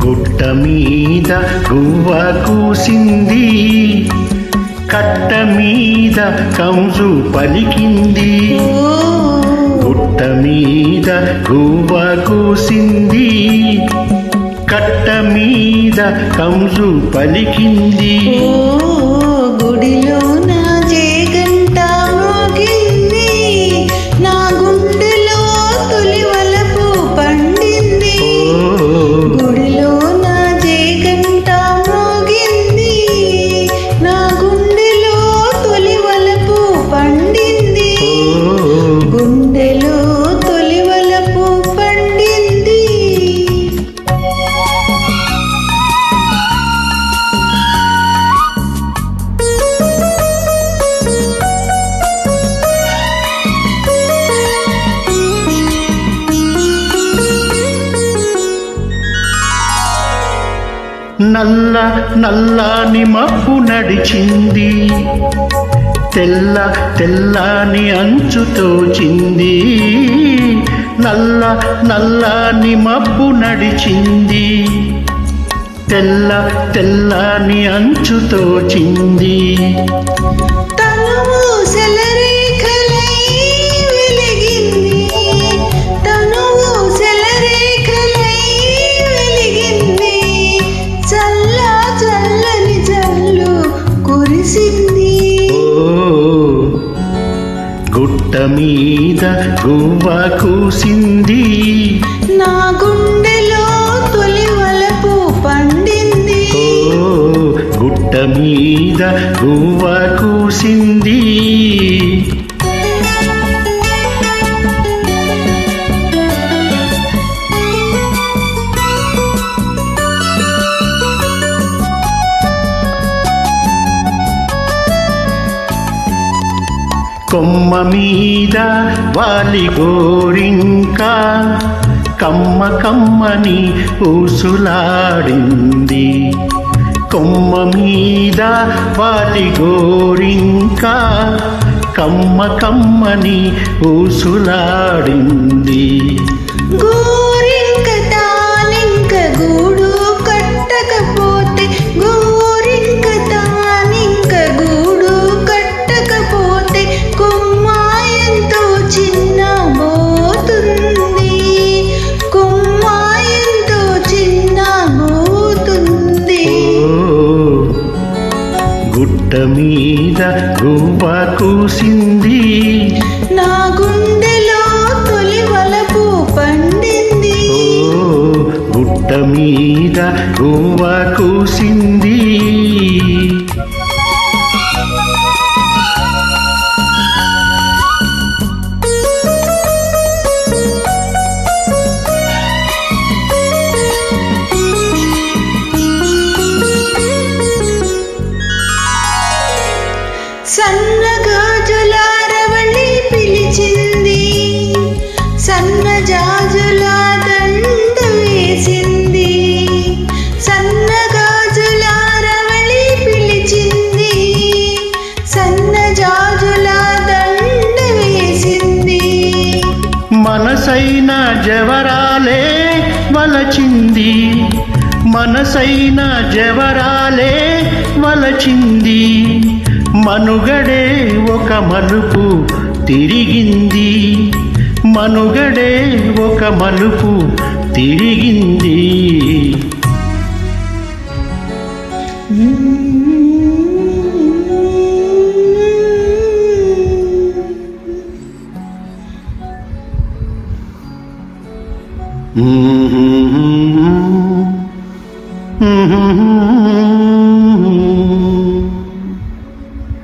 గుట్ట మీద గువ్వ కూసింది, కట్ట మీద కంసు పలికింది. గుట్ట మీద గువ్వ కూసింది, కట్ట మీద కంసు పలికింది. గుడిలో నా జేగంట మోగింది, నా గుండెలో తొలి వలపు పండింది. గుడిలో నా జేగంట మోగింది, నా గుండెలో తొలి వలపు పండింది. గుండెలో తొలి వలపు పండింది. నల్ల నల్లాని మబ్బు నడిచింది, తెల్ల తెల్లాని అంచు తోచింది. నల్ల నల్లాని మబ్బు నడిచింది, తెల్ల తెల్లాని అంచు తోచింది. గుట్ట మీద గువ్వ కూసింది, నా గుండెలో తొలి వలపు పండింది. గుట్ట మీద గువ్వ కూసింది. కొమ్మ మీద వాలి గోరింక కమ్మ కమ్మని ఊసులాడింది. కొమ్మ మీద వాలి గోరింక కమ్మ కమ్మని ఊసులాడింది. గోరింక తానింక గూడు కట్టకపోతే, గోరింక తానింక గూడు కట్టకపోతే కొమ్మ ఎంతో చిన్నబోతుంది. కొమ్మ ఎంతో చిన్నబోతుంది. గుట్ట మీద గువ్వ కూసింది, నా గుండెలో తొలి వలపు పండింది. గుట్ట మీద గువ్వ కూసింది. సన్నగాజుల రవళి పిలిచింది, సన్నజాజుల దండ వేసింది. సన్నగాజుల రవళి పిలిచింది, సన్నజాజుల దండ వేసింది. మనసైన జవరాలే వలచింది, మనసైన జవరాలే వలచింది. మనుగడే ఒక మలుపు తిరిగింది, మనుగడే ఒక మలుపు తిరిగింది. Mm-hmm.